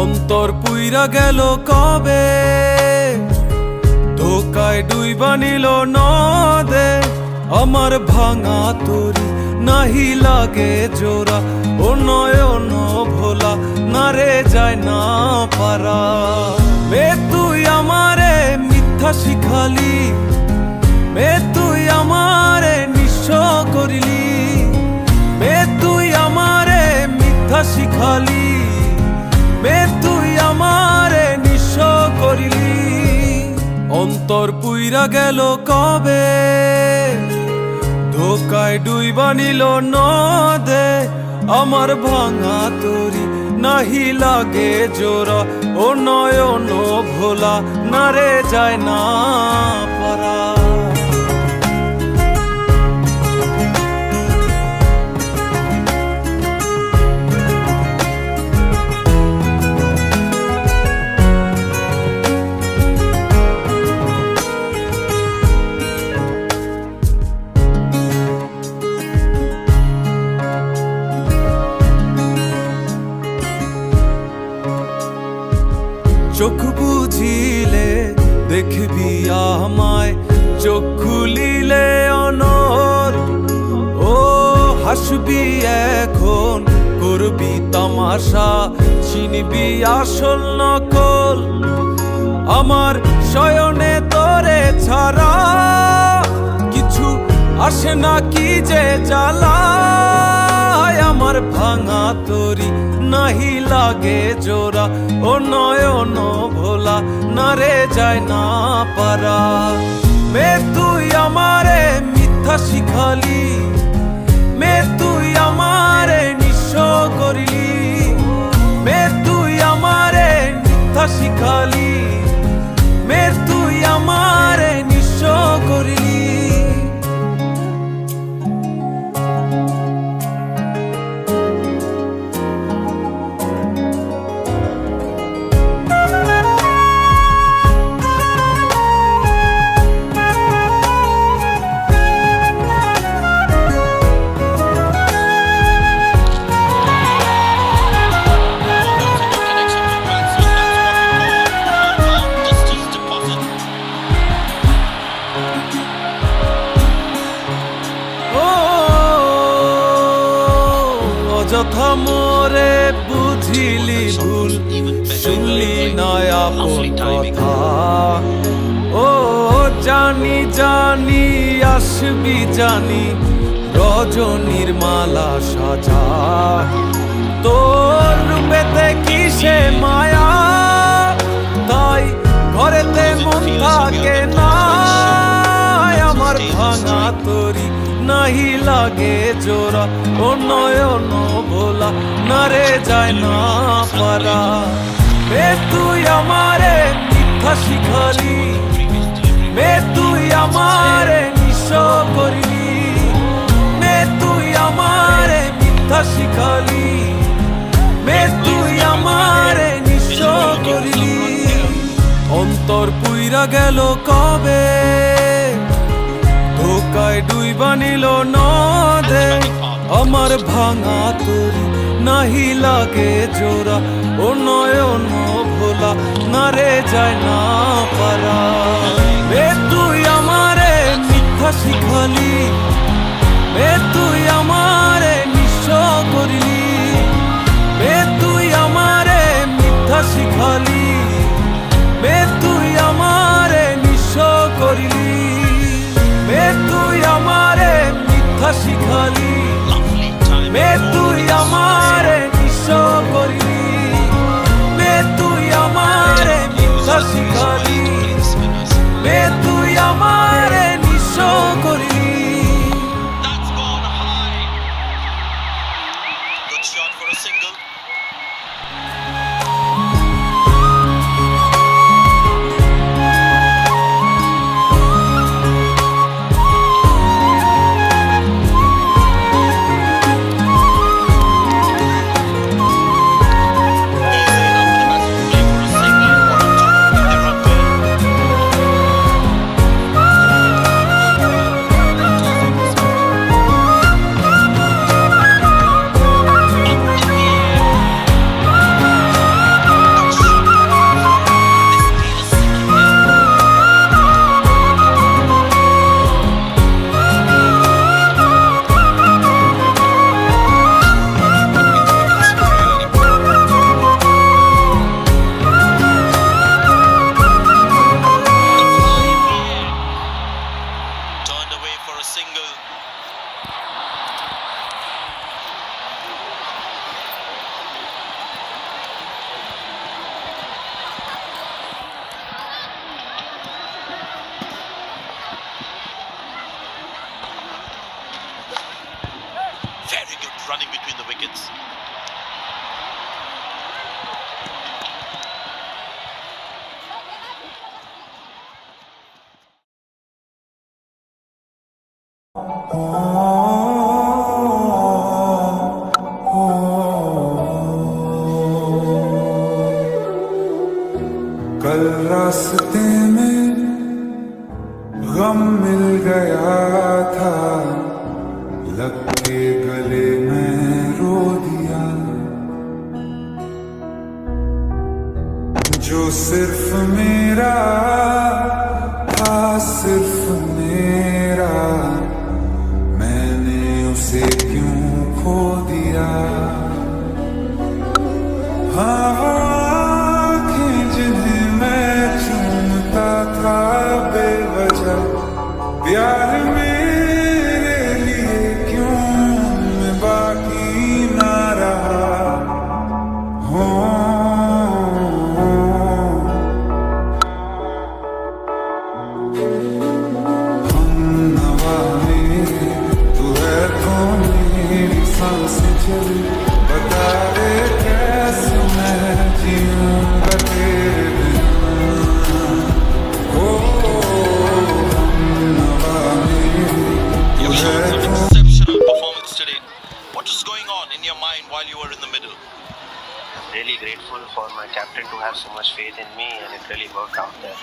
অন্তর পুইরা গেল কবে, ধোকায় ডুইবা নিল নদে। আমার ভাঙা তরি নাহি লাগে জোড়া, ও নয়ন ভোলা না রে যায় না পারা। মে তুই আমারে মিথ্যা শিখালি, মে তুই আমারে নিঃস্ব করিলি, মে তুই আমারে মিথ্যা শিখালি, মে তুই আমারে নিঃস্ব করিলি। অন্তর পুইরা গেল কবে, ধোকায় ডুইবা নিল নদে। আমার ভাঙা তরি নাহি লাগে জোড়া, ও নয়ন ভোলা না রে যায় না পারা। চোখ বুঝিলে দেখবি আমায়, চোখ খুলিলে অনর। ও হাসবি এখন, করবি তামাশা, চিনবি আসল নকল। আমার শয়নে তোরে ছাড়া কিছু আসে না কি যে জ্বালা। আমার ভাঙা তরি নাহি লাগে জোড়া, ও নয়ন ভোলা না রে যায় না পারা। মে তুই আমারে মিথ্যা শিখালি, মে তুই আমারে নিঃস্ব করিলি, মে তুই আমারে মিথ্যা শিখালি, মে তুই আমারে নিঃস্ব করিলি। যথা মোরে বুঝিলি ভুল, শুনলি না আপন কথা। ও জানি জানি আসবি জানি, রজনীর মালা সাজা। তোর রূপেতে কিসে মায়া, তাই ঘরেতে মন থাকে না। আমার ভাঙা তরি নাহি লাগে জোড়া, ও নয়ন ভোলা না রে যায় না পারা। মে তুই আমারে মিথ্যা শিখালি, মে তুই আমারে নিঃস্ব করিলি, মে তুই আমারে মিথ্যা শিখালি, মে তুই আমারে নিঃস্ব করিলি। অন্তর পুইরা গেল কবে, ধোকায় ডুইবা নিল নদে। আমার ভাঙা তরি নাহি লাগে জোড়া, ও নয়ন ভোলা না রে যায় না পারা। মে তুই আমারে মিথ্যা শিখালি, মে তুই আমারে নিঃস্ব করিলি, মে তুই আমারে মিথ্যা শিখালি, মে তুই আমারে নিঃস্ব করিলি, মে তুই আমারে মিথ্যা শিখালি, মে তুই আমারে নিঃস্ব করিলি, মে তুই আমারে মিথ্যা শিখালি, মে তুই আমারে নিঃস্ব করিলি। That's gone high. Good shot for a single. in between the wickets. कल रास्ते में गम मिल गया था, लग के गले में रो दिया। जो सिर्फ मेरा था, सिर्फ मेरा, मैंने उसे क्यों खो दिया। हाँ वो आँखें जिन्हें मैं चूमता था बेवजह, प्यार मेरे लिए क्यों मैं बाकी ना रहा। हो हम नवा मेरे, तू है तो मेरी सांसें चली। बता दे कैसे मैं जीऊंगा तेरे बिना। हो हम नवा मेरे, तू You है showed some तो exceptional performance today. What was going on in your mind while you were in the middle? Really grateful for my captain to have so much faith in me, and it really worked out there.